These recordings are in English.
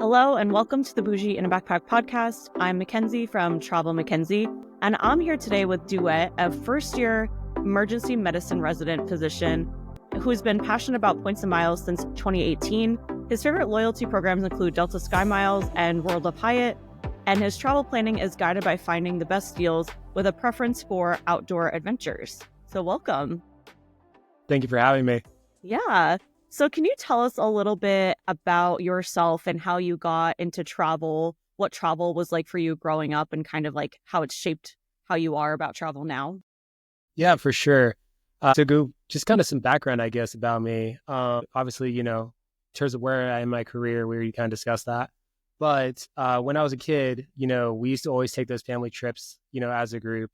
Hello and welcome to the Bougie in a Backpack podcast. I'm Mackenzie from Travel Mackenzie, and I'm here today with Dawit, a first-year emergency medicine resident physician who's been passionate about points and miles since 2018. His favorite loyalty programs include Delta SkyMiles and World of Hyatt, and his travel planning is guided by finding the best deals with a preference for outdoor adventures. So welcome. Thank you for having me. Yeah. So can you tell us a little bit about yourself and how you got into travel, what travel was like for you growing up, and kind of like how it's shaped how you are about travel now? Yeah, for sure. To go just kind of some background, I guess, about me. Obviously, in terms of where I am in my career, we already kind of discussed that. But when I was a kid, we used to always take those family trips, as a group.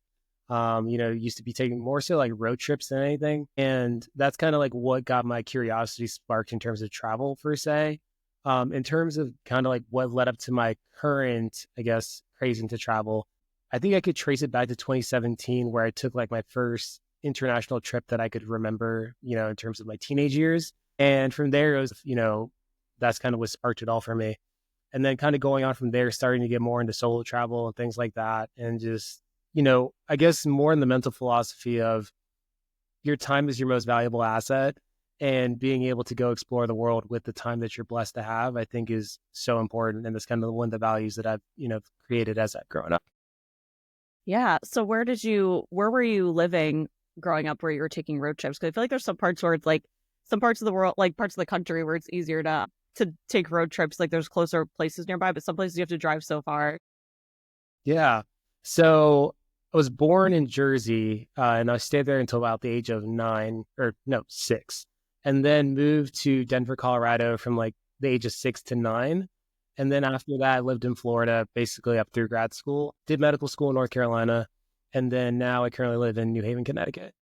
Used to be taking more so like road trips than anything. And that's kind of like what got my curiosity sparked in terms of travel per se. In terms of kind of like what led up to my current, I guess, craze into travel, I think I could trace it back to 2017 where I took like my first international trip that I could remember, in terms of my teenage years. And from there, it was, that's kind of what sparked it all for me. And then kind of going on from there, starting to get more into solo travel and things like that. And just, I guess more in the mental philosophy of your time is your most valuable asset, and being able to go explore the world with the time that you're blessed to have, I think is so important. And that's kind of one of the values that I've, created as I've grown up. Yeah. So where were you living growing up where you were taking road trips? Because I feel like there's some parts where it's like some parts of the world, like parts of the country where it's easier to take road trips. Like there's closer places nearby, but some places you have to drive so far. Yeah. So I was born in Jersey, and I stayed there until about the age of 6, and then moved to Denver, Colorado from like the age of 6 to 9. And then after that, I lived in Florida, basically up through grad school, did medical school in North Carolina. And then now I currently live in New Haven, Connecticut.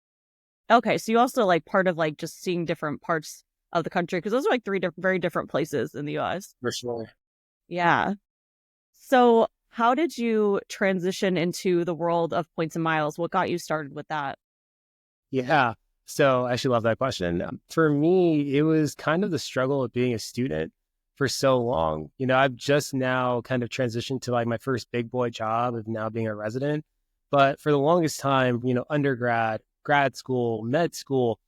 Okay. So you also like part of like just seeing different parts of the country, because those are like three very different places in the US. For sure. Yeah. So how did you transition into the world of points and miles? What got you started with that? Yeah. So I actually love that question. For me, it was kind of the struggle of being a student for so long. I've just now kind of transitioned to like my first big boy job of now being a resident. But for the longest time, undergrad, grad school, med school,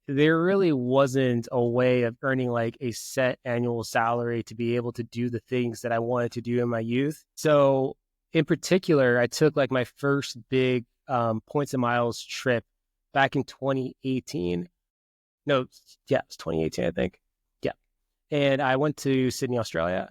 there really wasn't a way of earning like a set annual salary to be able to do the things that I wanted to do in my youth. So in particular, I took like my first big points and miles trip back in 2018. No, yeah, it's 2018, I think. Yeah. And I went to Sydney, Australia,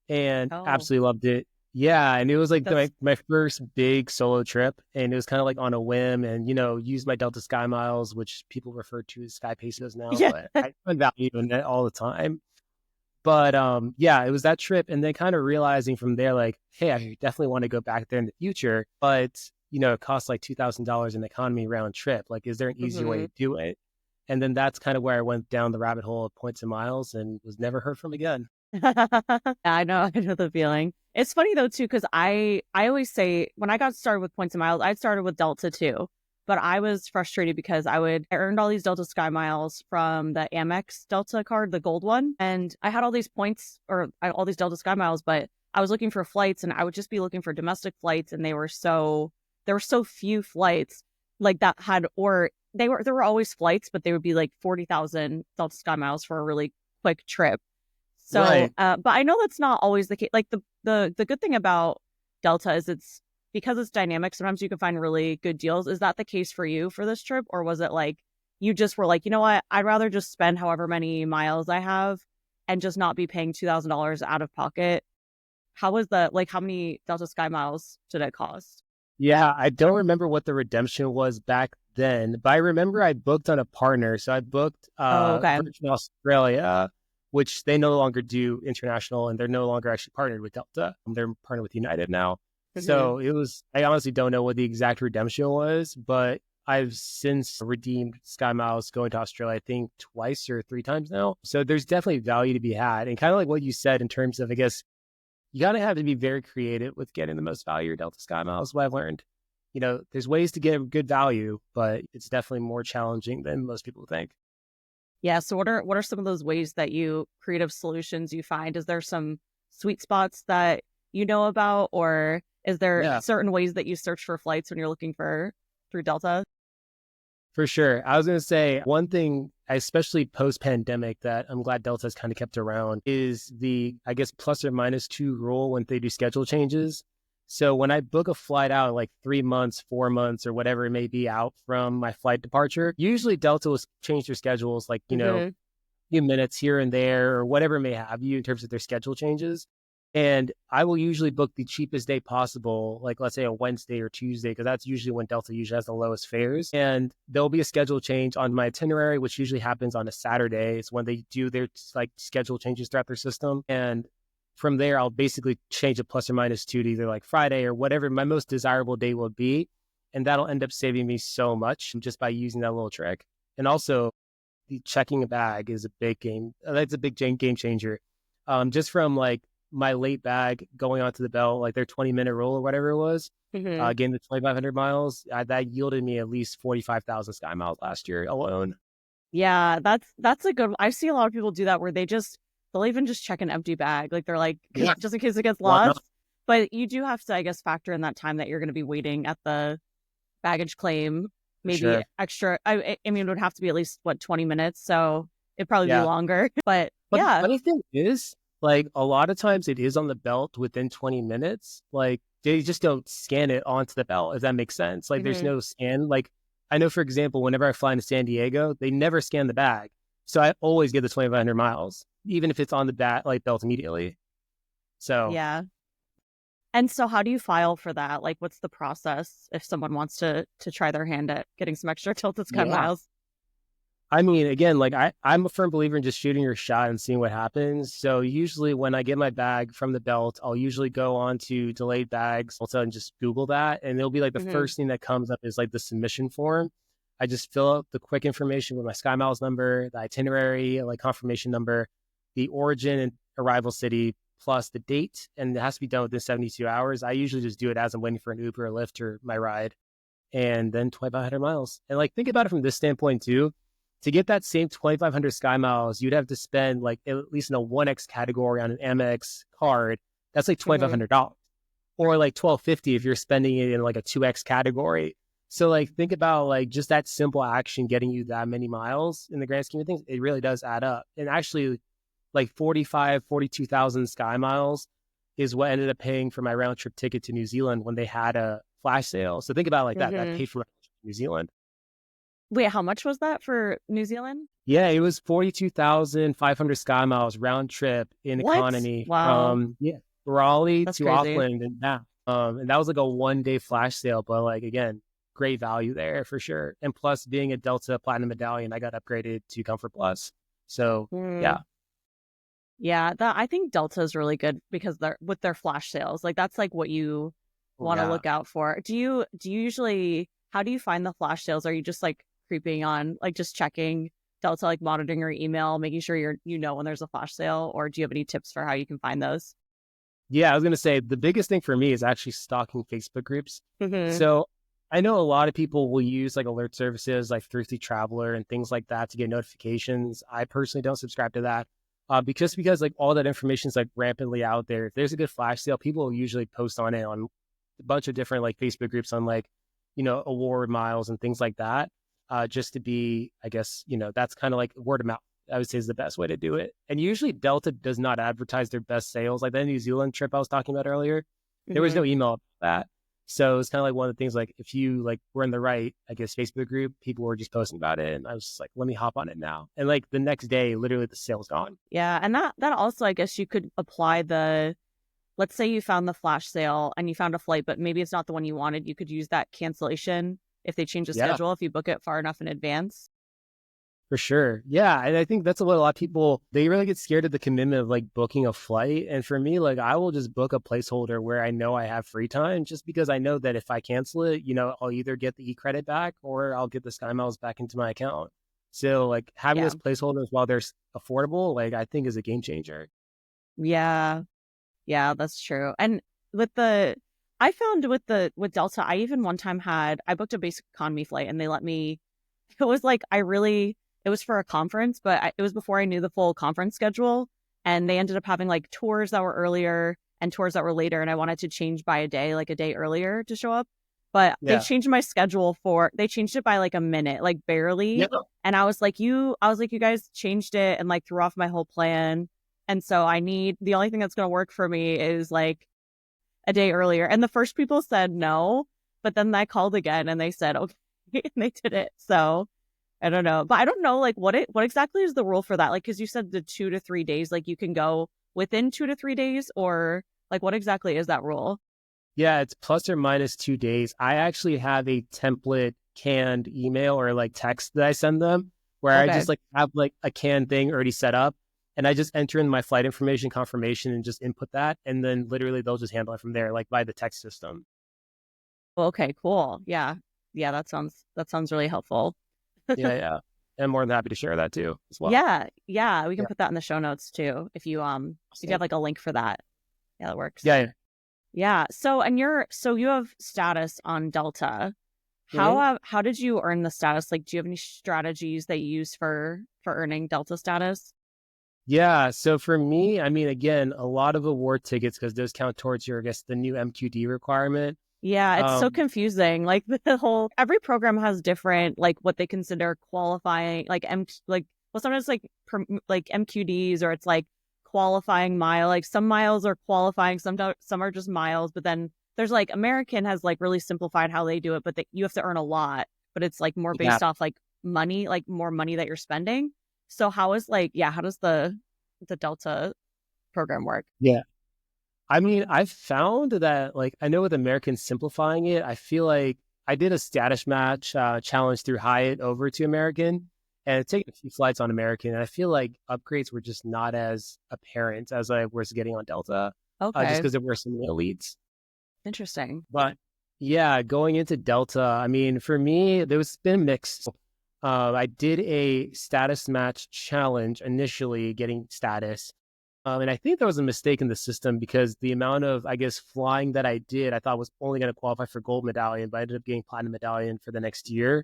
and absolutely loved it. Yeah, and it was like my first big solo trip, and it was kind of like on a whim, and used my Delta SkyMiles, which people refer to as Sky Pesos now, but I find value in it all the time. But it was that trip, and then kind of realizing from there, like, hey, I definitely want to go back there in the future, but it costs like $2,000 an economy round trip. Like, is there an easier way to do it? And then that's kind of where I went down the rabbit hole of points and miles, and was never heard from again. I know the feeling. It's funny though too, because I always say when I got started with points and miles, I started with Delta too, but I was frustrated because I earned all these Delta SkyMiles from the Amex Delta card, the gold one, and I had all these points all these Delta SkyMiles, but I was looking for flights, and I would just be looking for domestic flights, and there were so few flights like that there were always flights, but they would be like 40,000 Delta SkyMiles for a really quick trip. So, right. But I know that's not always the case. Like the good thing about Delta is because it's dynamic, sometimes you can find really good deals. Is that the case for you for this trip? Or was it like, you just were like, you know what, I'd rather just spend however many miles I have and just not be paying $2,000 out of pocket? How was how many Delta SkyMiles did it cost? Yeah, I don't remember what the redemption was back then, but I remember I booked on a partner. So I booked Virgin Australia, which they no longer do international, and they're no longer actually partnered with Delta. They're partnered with United now. Mm-hmm. So I honestly don't know what the exact redemption was, but I've since redeemed SkyMiles going to Australia, I think twice or 3 times now. So there's definitely value to be had. And kind of like what you said in terms of, I guess, you got to have to be very creative with getting the most value of Delta SkyMiles, what I've learned. There's ways to get good value, but it's definitely more challenging than most people think. Yeah. So what are some of those ways that you creative solutions you find? Is there some sweet spots that you know about, or is there Yeah. certain ways that you search for flights when you're looking for through Delta? For sure. I was going to say one thing, especially post pandemic, that I'm glad Delta has kind of kept around is the, I guess, plus or minus two rule when they do schedule changes. So when I book a flight out like 3 months, 4 months, or whatever it may be out from my flight departure, usually Delta will change their schedules like, Hmm. few minutes here and there or whatever may have you in terms of their schedule changes. And I will usually book the cheapest day possible, like let's say a Wednesday or Tuesday, because that's usually when Delta usually has the lowest fares. And there'll be a schedule change on my itinerary, which usually happens on a Saturday. It's when they do their like schedule changes throughout their system. And from there, I'll basically change it plus or minus two to either like Friday or whatever my most desirable day will be. And that'll end up saving me so much just by using that little trick. And also, the checking a bag is a big game. That's a big game changer. Just from like my late bag going onto the belt, like their 20-minute rule or whatever it was, Hmm. getting the 2,500 miles, that yielded me at least 45,000 Sky Miles last year alone. Yeah, that's a good. I see a lot of people do that where they'll even just check an empty bag, like they're like, Yeah. just in case it gets Why not? lost. But you do have to, I guess, factor in that time that you're going to be waiting at the baggage claim, For maybe sure. extra. I mean, it would have to be at least what 20 minutes, so it'd probably be Yeah. longer. But But the yeah, funny thing is, like a lot of times it is on the belt within 20 minutes. Like they just don't scan it onto the belt, if that makes sense. Like there's hmm no scan. Like I know, for example, whenever I fly into San Diego, they never scan the bag. So I always get the 2,500 miles, even if it's on the like belt immediately. So yeah. And so, how do you file for that? Like, what's the process if someone wants to try their hand at getting some extra tilted sky yeah, miles? I mean, again, like I'm a firm believer in just shooting your shot and seeing what happens. So usually when I get my bag from the belt, I'll usually go on to delayed bags also and just Google that. And it'll be like the Hmm. first thing that comes up is like the submission form. I just fill out the quick information with my Sky Miles number, the itinerary, like confirmation number, the origin and arrival city, plus the date. And it has to be done within 72 hours. I usually just do it as I'm waiting for an Uber or Lyft or my ride. And then 2,500 miles. And like, think about it from this standpoint too. To get that same 2,500 Sky Miles, you'd have to spend like at least in a 1X category on an Amex card. That's like Hmm. $2,500 or like 1,250 if you're spending it in like a 2X category. So like, think about like just that simple action getting you that many miles in the grand scheme of things. It really does add up. And actually like 42,000 Sky Miles is what ended up paying for my round trip ticket to New Zealand when they had a flash sale. So think about it like that. That Hmm. paid for New Zealand. Wait, how much was that for New Zealand? Yeah, it was 42,500 Sky Miles round trip in What? economy Wow, from Raleigh that's to crazy. Auckland and back. And that was like a 1 day flash sale, but like again, great value there for sure. And plus being a Delta Platinum Medallion, I got upgraded to Comfort Plus. So Hmm. yeah. Yeah, that I think Delta is really good because they're with their flash sales. Like that's like what you Oh, want to yeah. look out for. Do you usually how do you find the flash sales? Are you just like creeping on like just checking Delta, like monitoring your email, making sure you know when there's a flash sale, or do you have any tips for how you can find those? Yeah, I was gonna say the biggest thing for me is actually stalking Facebook groups. Hmm. So I know a lot of people will use like alert services like Thrifty Traveler and things like that to get notifications. I personally don't subscribe to that because like all that information is like rampantly out there. If there's a good flash sale, people will usually post on it on a bunch of different like Facebook groups on like award miles and things like that. Just to be, I guess that's kind of like word of mouth. I would say is the best way to do it. And usually Delta does not advertise their best sales. Like that New Zealand trip I was talking about earlier, there was Hmm. no email about that. So it's kind of like one of the things like if you like were in the right, I guess, Facebook group, people were just posting about it. And I was just like, let me hop on it now. And like the next day, literally the sale's gone. Yeah, and that also I guess you could apply the let's say you found the flash sale and you found a flight, but maybe it's not the one you wanted. You could use that cancellation if they change the Yeah. schedule if you book it far enough in advance. For sure. Yeah. And I think that's what a lot of people, they really get scared of the commitment of like booking a flight. And for me, like I will just book a placeholder where I know I have free time just because I know that if I cancel it, I'll either get the e-credit back or I'll get the Sky Miles back into my account. So like having Yeah. those placeholders while they're affordable, like I think is a game changer. Yeah. Yeah, that's true. And with the I found with Delta, I even one time I booked a basic economy flight and they let me it was like I really It was for a conference, but it was before I knew the full conference schedule. And they ended up having like tours that were earlier and tours that were later. And I wanted to change by a day, like a day earlier to show up. But they Yeah. changed my schedule they changed it by like a minute, like barely. Yeah. And I was like, you guys changed it and like threw off my whole plan. And so the only thing that's going to work for me is like a day earlier. And the first people said no, but then I called again and they said, okay, and they did it. So I don't know, but I don't know like what exactly is the rule for that? Like, cause you said the 2 to 3 days, like you can go within 2 to 3 days or like, what exactly is that rule? Yeah, it's plus or minus 2 days. I actually have a template canned email or like text that I send them where I Okay. just like have like a canned thing already set up and I just enter in my flight information confirmation and just input that. And then literally they'll just handle it from there, like by the text system. Well, okay, cool. Yeah. Yeah. That sounds really helpful. Yeah, yeah. And I'm more than happy to share that too as well. Yeah. Yeah. We can Yeah. put that in the show notes too. If you have So, like a link for that. Yeah, that works. yeah, yeah. Yeah. So you have status on Delta. Mhm. How did you earn the status? Like, do you have any strategies that you use for earning Delta status? Yeah. So for me, I mean, again, a lot of award tickets because those count towards your, I guess, the new MQD requirement. Yeah, it's so Um, confusing. Like the whole every program has different like what they consider qualifying like well sometimes like like MQDs or it's like qualifying mile. Like some miles are qualifying, some are just miles, but then there's like American has like really simplified how they do it, but you have to earn a lot, but it's like more yeah. based off like money, like more money that you're spending. So how does the Delta program work? Yeah. I mean, I've found that, like, I know with Americans simplifying it, I feel like I did a status match challenge through Hyatt over to American and it's taken a few flights on American. And I feel like upgrades were just not as apparent as I was getting on Delta, just Okay, because there were some elites. interesting. But yeah, going into Delta, I mean, for me, there was been mixed. I did a status match challenge initially, getting status. And I think there was a mistake in the system because the amount of, I guess, flying that I did, I thought was only going to qualify for gold medallion, but I ended up getting platinum medallion for the next year.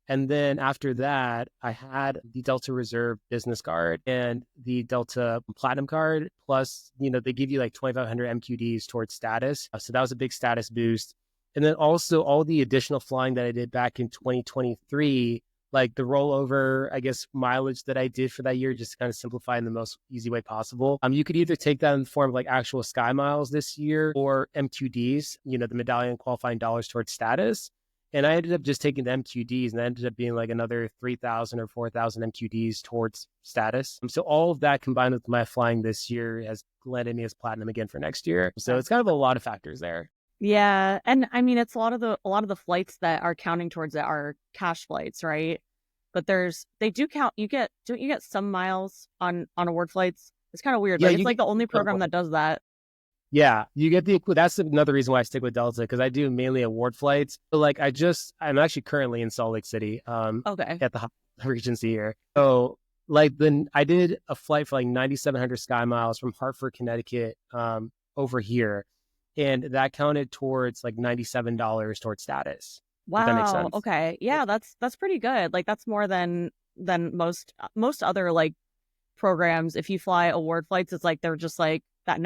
And then after that, I had the Delta Reserve business card and the Delta Platinum card. Plus, they give you like 2,500 MQDs towards status. So that was a big status boost. And then also all the additional flying that I did back in 2023, like the rollover, I guess, mileage that I did for that year, just to kind of simplify in the most easy way possible. You could either take that in the form of like actual Sky Miles this year or MQDs, the medallion qualifying dollars towards status. And I ended up just taking the MQDs and that ended up being like another 3,000 or 4,000 MQDs towards status. So all of that combined with my flying this year has landed me as platinum again for next year. So Okay. it's kind of a lot of factors there. Yeah, and I mean it's a lot of the flights that are counting towards it are cash flights, right? But they do count. Don't you get some miles on award flights? It's kind of weird. Yeah, Like it's you like get the only program that does that. yeah, you get that's another reason why I stick with Delta because I do mainly award flights. But like I'm actually currently in Salt Lake City, Okay. at the Regency here. So like then I did a flight for like 9,700 Sky Miles from Hartford, Connecticut, over here, and that counted towards like $97 towards status. If that makes Wow. sense. Okay. Yeah, that's pretty good. Like that's more than most other like programs. If you fly award flights, it's like they're just like that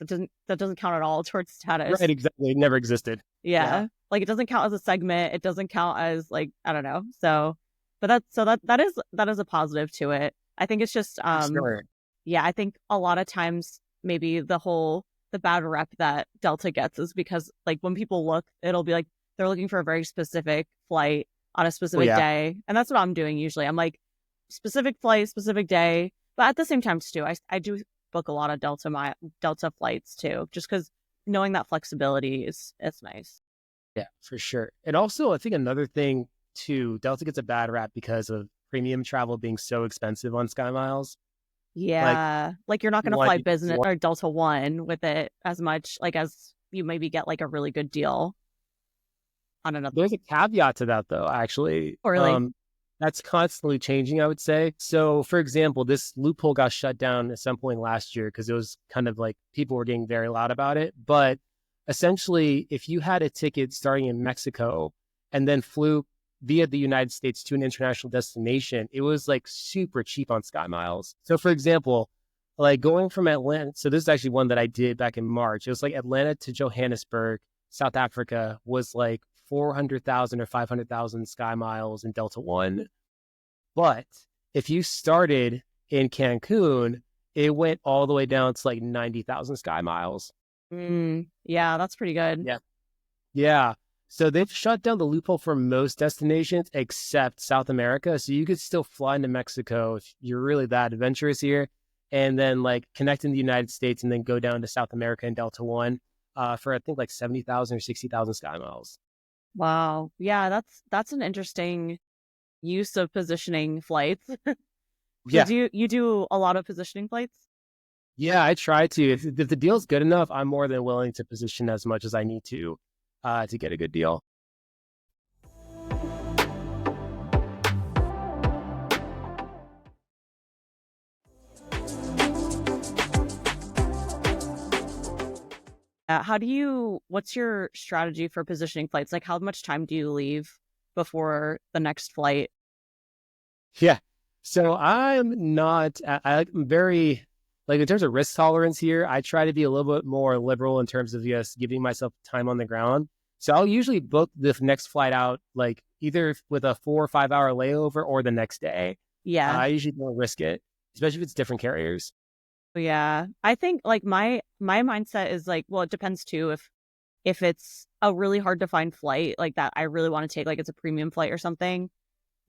doesn't count at all towards Right, status. exactly. It never existed. Yeah, Yeah. Like it doesn't count as a segment. It doesn't count as like I don't know. So but that is a positive to it. I think it's just for sure. yeah, I think a lot of times maybe the bad rep that Delta gets is because like when people look, it'll be like they're looking for a very specific flight on a Oh specific yeah. day. And that's what I'm doing usually. I'm like specific flight, specific day. But at the same time too, I do book a lot of Delta flights too, just because knowing that flexibility is it's nice. Yeah, for sure. And also, I think another thing too, Delta gets a bad rap because of premium travel being so expensive on Sky Miles. Like Yeah. Like you're not going to one, fly business or Delta One with it as much like as you maybe get like a really good deal on another. there's a caveat to that though, actually. Or really? That's constantly changing, I would say. So, for example, this loophole got shut down at some point last year because it was kind of like people were getting very loud about it. But essentially, if you had a ticket starting in Mexico and then flew via the United States to an international destination, it was like super cheap on SkyMiles. So for example, like going from Atlanta, so this is actually one that I did back in March. It was like Atlanta to Johannesburg, South Africa was like 400,000 or 500,000 SkyMiles in Delta One. But if you started in Cancun, it went all the way down to like 90,000 SkyMiles. Yeah, that's pretty good. Yeah. Yeah. So they've shut down the loophole for most destinations except South America. So you could still fly into Mexico if you're really that adventurous here, and then like connect in the United States and then go down to South America and Delta One for I think like 70,000 or 60,000 SkyMiles. Wow. Yeah, that's an interesting use of positioning flights. So Yeah. do you do a lot of positioning flights? Yeah, I try to. If the deal's good enough, I'm more than willing to position as much as I need to get a good deal. What's your strategy for positioning flights? Like how much time do you leave before the next flight? Yeah. So I'm very, like in terms of risk tolerance here, I try to be a little bit more liberal in terms of just giving myself time on the ground. So I'll usually book the next flight out, like either with a 4 or 5 hour layover or the next day. Yeah. I usually don't risk it, especially if it's different carriers. Yeah. I think like my mindset is like, well, it depends too if it's a really hard to find flight like that I really want to take, like it's a premium flight or something.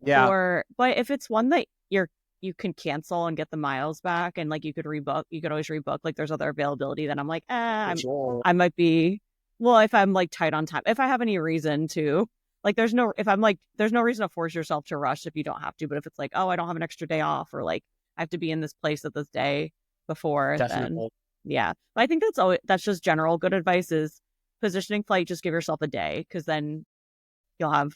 Yeah. But if it's one that you can cancel and get the miles back and like you could always rebook, like there's other availability, then I'm like, Sure. I might be, well, if I'm like tight on time, if I have any reason to, like there's no reason to force yourself to rush if you don't have to. But if it's like, oh, I don't have an extra day off, or like I have to be in this place at this day before, then Definitely. yeah. But I think that's just general good advice is positioning flight, just give yourself a day because then you'll have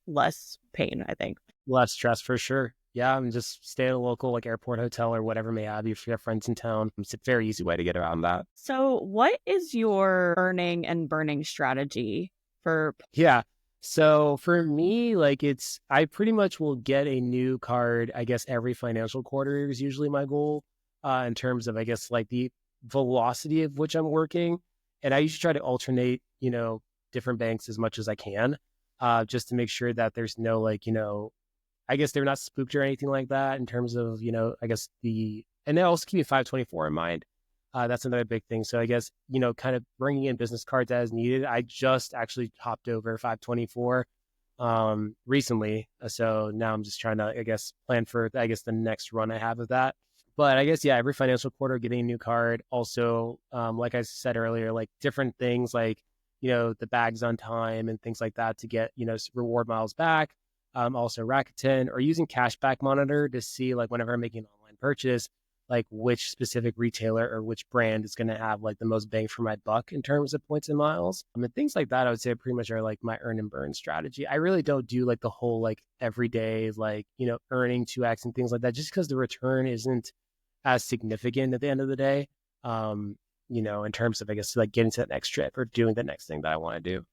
less pain, I think. Less stress for sure. Yeah, and just stay at a local like airport hotel or whatever may have you if you have friends in town. It's a very easy way to get around that. So, what is your earning and burning strategy for? Yeah. So for me, like I pretty much will get a new card, I guess, every financial quarter is usually my goal in terms of, I guess, like the velocity of which I'm working. And I usually try to alternate, different banks as much as I can, just to make sure that there's no like, I guess they're not spooked or anything like that in terms of, I guess and they also keep me 524 in mind. That's another big thing. So I guess, kind of bringing in business cards as needed. I just actually hopped over 524 recently. So now I'm just trying to, I guess, plan for, I guess, the next run I have of that. But I guess, yeah, every financial quarter getting a new card. Also, like I said earlier, like different things like, the bags on time and things like that to get, reward miles back. Also Rakuten or using Cashback Monitor to see like whenever I'm making an online purchase, like which specific retailer or which brand is going to have like the most bang for my buck in terms of points and miles. And things like that, I would say pretty much are like my earn and burn strategy. I really don't do like the whole like everyday, like, earning 2x and things like that, just because the return isn't as significant at the end of the day. In terms of, I guess, like getting to that next trip or doing the next thing that I want to do.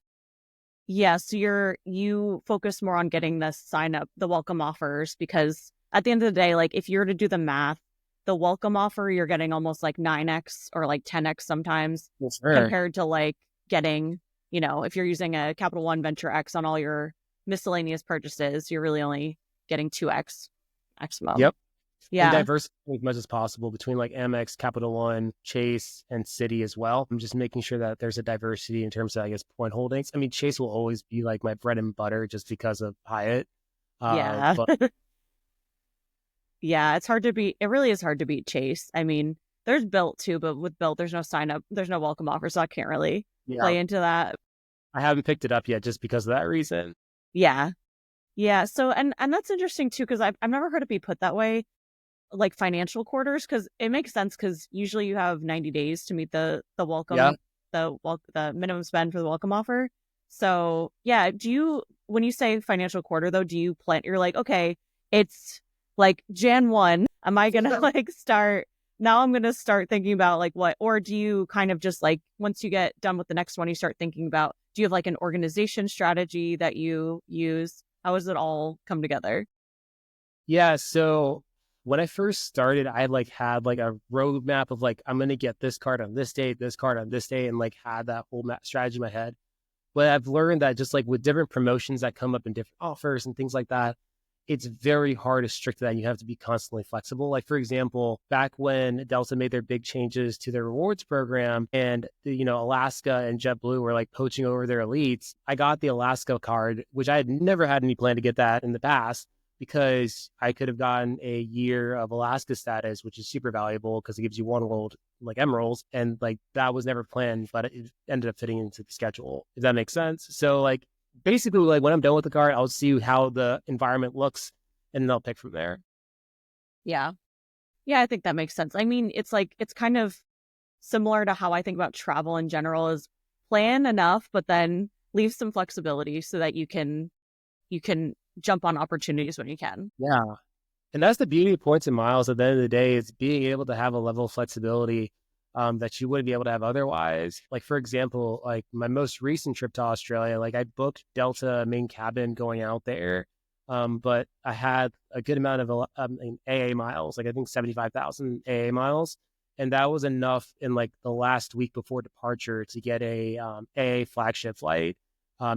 Yeah, so you focus more on getting the sign up, the welcome offers, because at the end of the day, like if you were to do the math, the welcome offer you're getting almost like 9x or like 10x sometimes Sure. compared to like getting, if you're using a Capital One Venture X on all your miscellaneous purchases, you're really only getting 2x maximum. Yep. And Yeah. diversify as much as possible between like Amex, Capital One, Chase, and Citi as well. I'm just making sure that there's a diversity in terms of, I guess, point holdings. I mean, Chase will always be like my bread and butter just because of Hyatt. Yeah. But Yeah, it really is hard to beat Chase. I mean, there's Built too, but with Built, there's no sign up, there's no welcome offer, so I can't really yeah, play into that. I haven't picked it up yet just because of that reason. Yeah. Yeah. So, and that's interesting too, because I've never heard it be put that way, like financial quarters, because it makes sense because usually you have 90 days to meet the Yeah. welcome, the minimum spend for the welcome offer. So yeah, when you say financial quarter though, do you plan, you're like, okay, it's like Jan 1, am I gonna like start, now I'm gonna start thinking about like what, or do you kind of just like, once you get done with the next one, you start thinking about, do you have like an organization strategy that you use? How does it all come together? Yeah. So when I first started, I like had like a roadmap of like, I'm going to get this card on this date, this card on this day, and like had that whole strategy in my head. But I've learned that just like with different promotions that come up in different offers and things like that, it's very hard to stick to that. You have to be constantly flexible. Like, for example, back when Delta made their big changes to their rewards program and, Alaska and JetBlue were like poaching over their elites, I got the Alaska card, which I had never had any plan to get that in the past because I could have gotten a year of Alaska status, which is super valuable because it gives you one world like emeralds. And like that was never planned, but it ended up fitting into the schedule, if that makes sense. So like, basically, like when I'm done with the card, I'll see how the environment looks and then I'll pick from there. Yeah. Yeah, I think that makes sense. I mean, it's like, it's kind of similar to how I think about travel in general is plan enough, but then leave some flexibility so that you can jump on opportunities when you can. Yeah. And that's the beauty of points and miles at the end of the day is being able to have a level of flexibility that you wouldn't be able to have otherwise. Like, for example, like my most recent trip to Australia, like I booked Delta main cabin going out there. But I had a good amount of AA miles, like I think 75,000 AA miles. And that was enough in like the last week before departure to get a AA flagship flight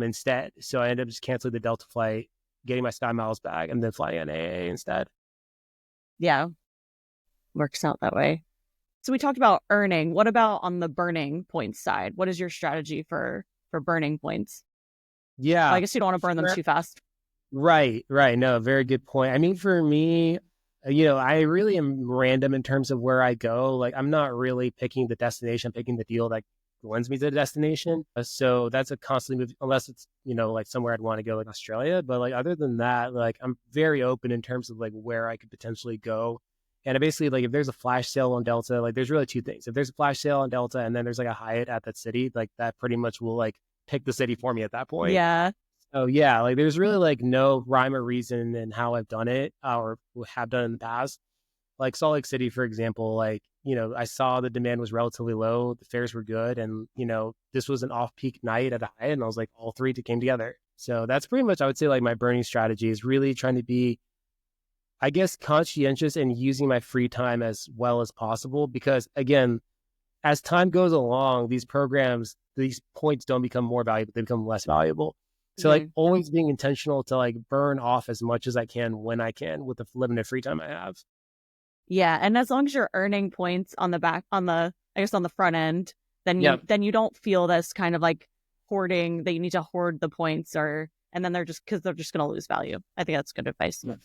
instead. So I ended up just canceling the Delta flight, getting my Sky Miles back, and then flying on AA instead. Yeah, works out that way. So we talked about earning. What about on the burning points side? What is your strategy for burning points? Well, I Yeah. guess you don't want to burn them Sure. too fast. Right, right. No, very good point. I mean, for me, I really am random in terms of where I go. Like, I'm not really picking the destination, picking the deal that lends me to the destination. So that's a constantly move, unless it's, like somewhere I'd want to go, like Australia. But like, other than that, like, I'm very open in terms of like where I could potentially go. And I basically, like, if there's a flash sale on Delta, like, there's really two things. If there's a flash sale on Delta and then there's like a Hyatt at that city, like, that pretty much will like pick the city for me at that point. Yeah. Oh yeah, like there's really like no rhyme or reason in how I've done it or have done in the past. Like Salt Lake City, for example, like, I saw the demand was relatively low, the fares were good, and this was an off-peak night at a Hyatt, and I was like, all three came together. So that's pretty much, I would say, like my burning strategy is really trying to be, I guess, conscientious and using my free time as well as possible. Because again, as time goes along, these programs, these points don't become more valuable, they become less valuable. So like Mhm. always being intentional to like burn off as much as I can when I can with the limited free time I have. Yeah, and as long as you're earning points on the back on the I guess on the front end, then you Yep. then you don't feel this kind of like hoarding that you need to hoard the points or and then they're just because they're just going to lose value. I think that's good advice. Yep.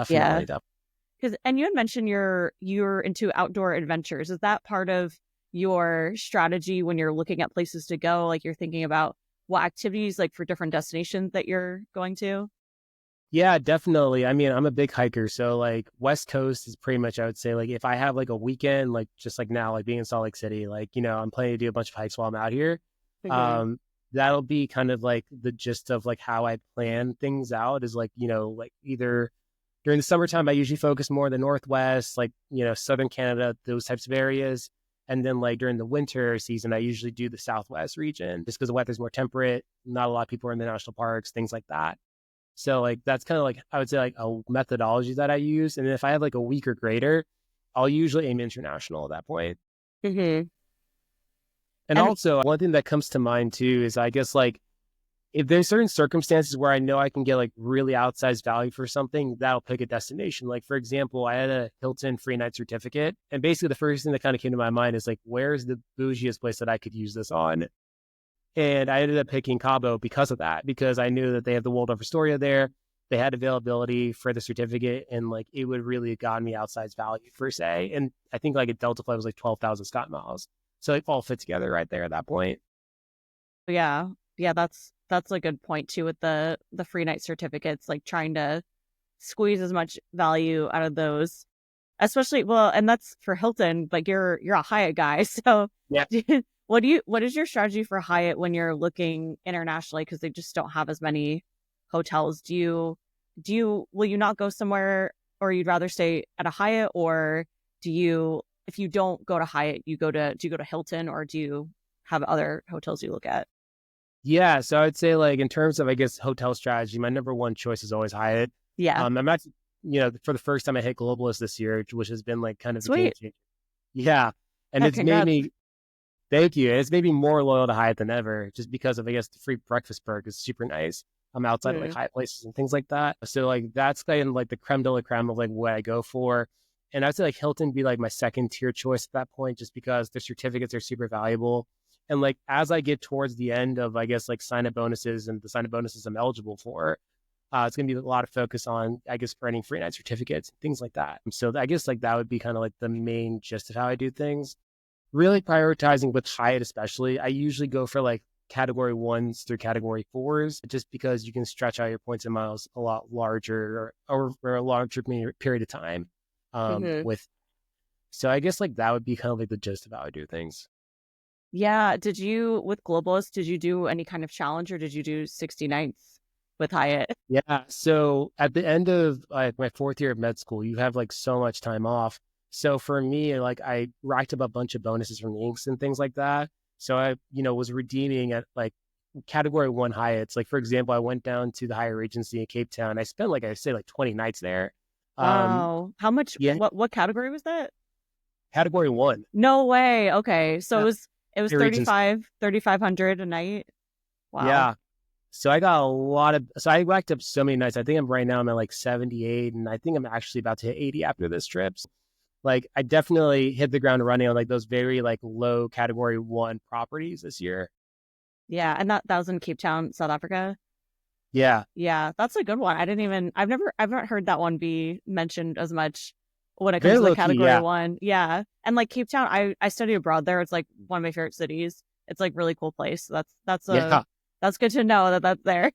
Yeah, Definitely. because and you had mentioned you're into outdoor adventures. Is that part of your strategy when you're looking at places to go? Like you're thinking about what activities like for different destinations that you're going to? Yeah, definitely. I mean, I'm a big hiker. So like West Coast is pretty much, I would say, like if I have like a weekend, like just like now, like being in Salt Lake City, like, I'm planning to do a bunch of hikes while I'm out here. Hmm. Um, that'll be kind of like the gist of like how I plan things out is like, like either during the summertime, I usually focus more in the Northwest, like, Southern Canada, those types of areas. And then like during the winter season, I usually do the Southwest region just because the weather's more temperate. Not a lot of people are in the national parks, things like that. So like that's kind of like I would say like a methodology that I use. And if I have like a week or greater, I'll usually aim international at that point. Hmm. And And also one thing that comes to mind too is I guess like if there's certain circumstances where I know I can get like really outsized value for something, that'll pick a destination. Like for example, I had a Hilton free night certificate. And basically the first thing that kind of came to my mind is like, where's the bougiest place that I could use this on? And I ended up picking Cabo because of that, because I knew that they have the Waldorf Astoria there. They had availability for the certificate, and like it would really have gotten me outsized value per se. And I think like a Delta flight was like 12,000 Scott miles. So it all fit together right there at that point. yeah, yeah, that's a good point too with the free night certificates, like trying to squeeze as much value out of those. Especially well, and that's for Hilton, like you're a Hyatt guy. So Yeah. what is your strategy for Hyatt when you're looking internationally because they just don't have as many hotels? Do you will you not go somewhere or you'd rather stay at a Hyatt or do you if you don't go to Hyatt, do you go to Hilton or do you have other hotels you look at? Yeah. So I would say like in terms of, I guess, hotel strategy, my number one choice is always Hyatt. Yeah. I'm actually, for the first time I hit Globalist this year, which has been like kind of a game Sweet. changer. Yeah. And Yeah, it's made congrats. me, thank you. It's made me more loyal to Hyatt than ever just because of, I guess, the free breakfast perk is super nice. I'm outside of like Mm. Hyatt places and things like that. So like that's kind of like the creme de la creme of like what I go for. And I'd say like Hilton be like my second tier choice at that point, just because the certificates are super valuable. And like as I get towards the end of, I guess, like sign up bonuses and the sign up bonuses I'm eligible for, it's going to be a lot of focus on, I guess, earning free night certificates, things like that. So I guess like that would be kind of like the main gist of how I do things. Really prioritizing with Hyatt, especially, I usually go for like category ones through category fours, just because you can stretch out your points and miles a lot larger or for a larger period of time. Hmm. With so I guess like that would be kind of like the gist of how I do things. Yeah. Did you, with Globalist, did you do any kind of challenge or did you do 60 nights with Hyatt? Yeah. So at the end of like my fourth year of med school, you have like so much time off. So for me, like I racked up a bunch of bonuses from the inks and things like that. So I, was redeeming at like category one Hyatts. Like for example, I went down to the Hyatt Regency in Cape Town. I spent like I say like 20 nights there. Um, Wow. How much, yeah, what category was that? category one. No way. Okay. So Yeah, it was Hyatt Regency. 3,500 a night. Wow. Yeah. So I got a lot of, so I racked up so many nights. I think I'm at like 78, and I think I'm actually about to hit 80 after this trip. Like I definitely hit the ground running on like those very like low category one properties this year. Yeah. And that was in Cape Town, South Africa. Yeah. Yeah. That's a good one. I've not heard that one be mentioned as much when it comes Very to the low key. category Yeah. one. Yeah. And like Cape Town, I studied abroad there. It's like one of my favorite cities. It's like really cool place. So Yeah. that's good to know that that's there.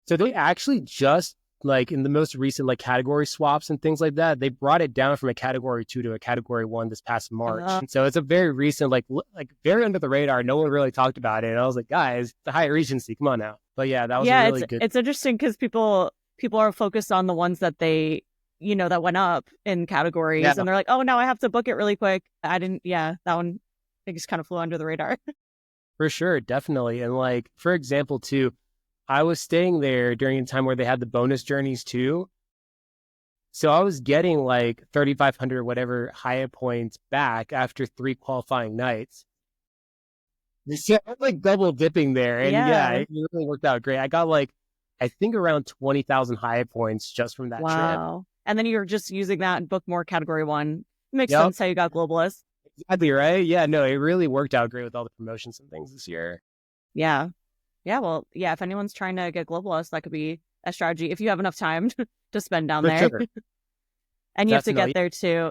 So they actually just like in the most recent like category swaps and things like that, they brought it down from a category two to a category one this past March. And so it's a very recent, like very under the radar. No one really talked about it. And I was like, guys, the Hyatt Regency, come on now. But yeah, that was a Yeah, really good. it's interesting because people are focused on the ones that they that went up in Yeah, categories, and they're like, oh, now I have to book it really quick. I didn't. Yeah, that one I think just kind of flew under the radar. for sure. Definitely. And like, for example, too, I was staying there during a time where they had the bonus journeys too. So I was getting like 3,500 whatever Hyatt points back after three qualifying nights. So I'm like double dipping there. And yeah, Yeah. it really worked out great. I got like, I think around 20,000 Hyatt points just from that trip. Wow. And then you're just using that and book more category one. Makes Yep. sense how you got globalist. Exactly. Right. Yeah. No, it really worked out great with all the promotions and things this year. Yeah. Yeah. Well, yeah. If anyone's trying to get globalist, that could be a strategy if you have enough time to spend down For there. sure. And you have to get Definitely. there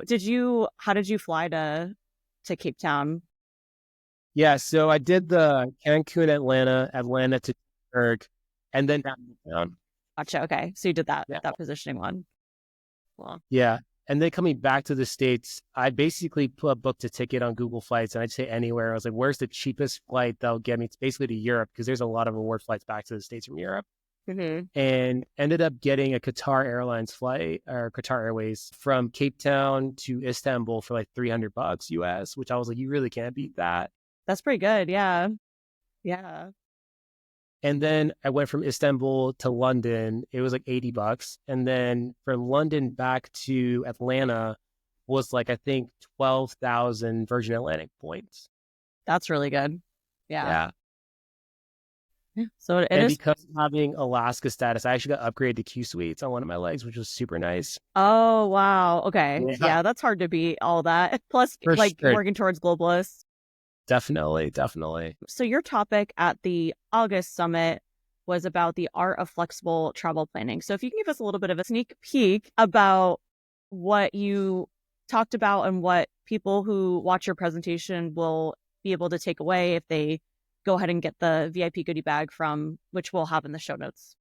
too. How did you fly to Cape Town? Yeah. So I did the Cancun, Atlanta to Pittsburgh, and then down. Gotcha. Okay. So you did Yeah. that positioning one. Well, Yeah. And then coming back to the States, I basically booked a ticket on Google Flights, and I'd say anywhere. I was like, where's the cheapest flight that'll get me? It's basically to Europe because there's a lot of reward flights back to the States from Europe. mm-hmm. And ended up getting a Qatar Airlines flight or Qatar Airways from Cape Town to Istanbul for like $300 US, which I was like, you really can't beat that. That's pretty good. Yeah. Yeah. And then I went from Istanbul to London. It was like $80. And then from London back to Atlanta was like, I think 12,000 Virgin Atlantic points. That's really good. Yeah. Yeah. Yeah. So it And is. because of having Alaska status, I actually got upgraded to Q suites on one of my legs, which was super nice. Oh, wow. Okay. Yeah, Yeah. That's hard to beat all that. Plus, for like sure. working towards globalists. Definitely. Definitely. So your topic at the August summit was about the art of flexible travel planning. So if you can give us a little bit of a sneak peek about what you talked about and what people who watch your presentation will be able to take away if they go ahead and get the VIP goodie bag from which we'll have in the show notes.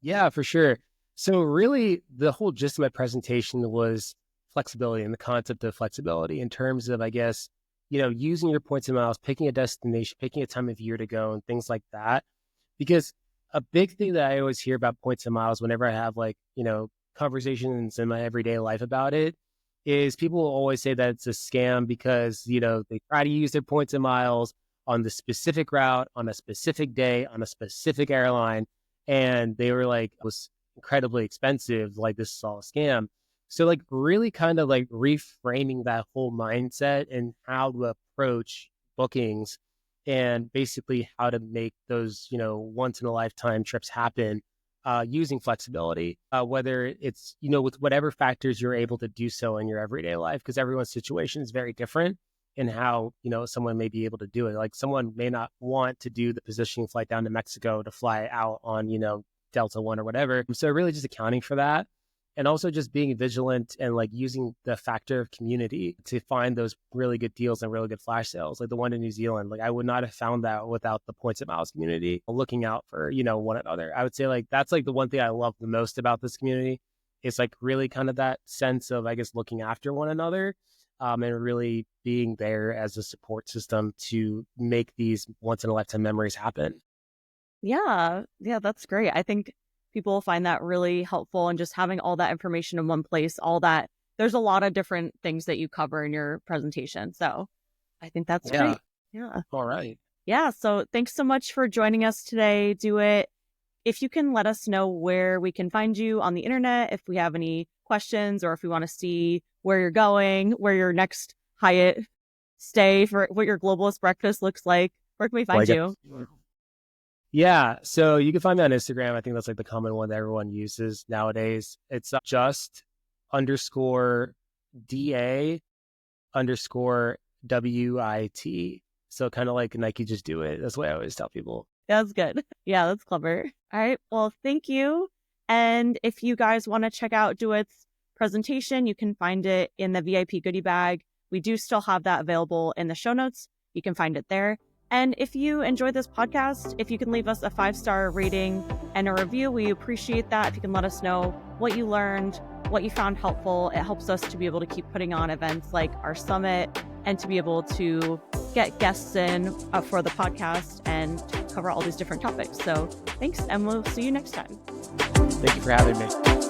Yeah, for sure. So really the whole gist of my presentation was flexibility and the concept of flexibility in terms of, I guess, using your points and miles, picking a destination, picking a time of year to go and things like that. Because a big thing that I always hear about points and miles whenever I have like, conversations in my everyday life about it is people will always say that it's a scam because, they try to use their points and miles on the specific route, on a specific day, on a specific airline. And they were like, it was incredibly expensive. Like, this is all a scam. So like really kind of like reframing that whole mindset and how to approach bookings and basically how to make those, once in a lifetime trips happen using flexibility, whether it's, with whatever factors you're able to do so in your everyday life, because everyone's situation is very different in how, someone may be able to do it. Like someone may not want to do the positioning flight down to Mexico to fly out on, Delta One or whatever. So really just accounting for that. And also just being vigilant and like using the factor of community to find those really good deals and really good flash sales, like the one in New Zealand. Like I would not have found that without the Points and Miles community looking out for, one another. I would say like that's like the one thing I love the most about this community is like really kind of that sense of, I guess, looking after one another and really being there as a support system to make these once in a lifetime memories happen. Yeah, that's great. I think people find that really helpful, and just having all that information in one place, there's a lot of different things that you cover in your presentation. So I think that's great. Yeah. All right. Yeah. So thanks so much for joining us today. Dawit. If you can let us know where we can find you on the internet, if we have any questions, or if we want to see where you're going, where your next Hyatt stay, for what your globalist breakfast looks like, where can we find you? Yeah. So you can find me on Instagram. I think that's like the common one that everyone uses nowadays. It's just_DA_WIT. So kind of like Nike, just do it. That's what I always tell people. That's good. Yeah, that's clever. All right. Well, thank you. And if you guys want to check out Dawit's presentation, you can find it in the VIP goodie bag. We do still have that available in the show notes. You can find it there. And if you enjoyed this podcast, if you can leave us a 5-star rating and a review, we appreciate that. If you can let us know what you learned, what you found helpful, it helps us to be able to keep putting on events like our summit and to be able to get guests in for the podcast and cover all these different topics. So thanks, and we'll see you next time. Thank you for having me.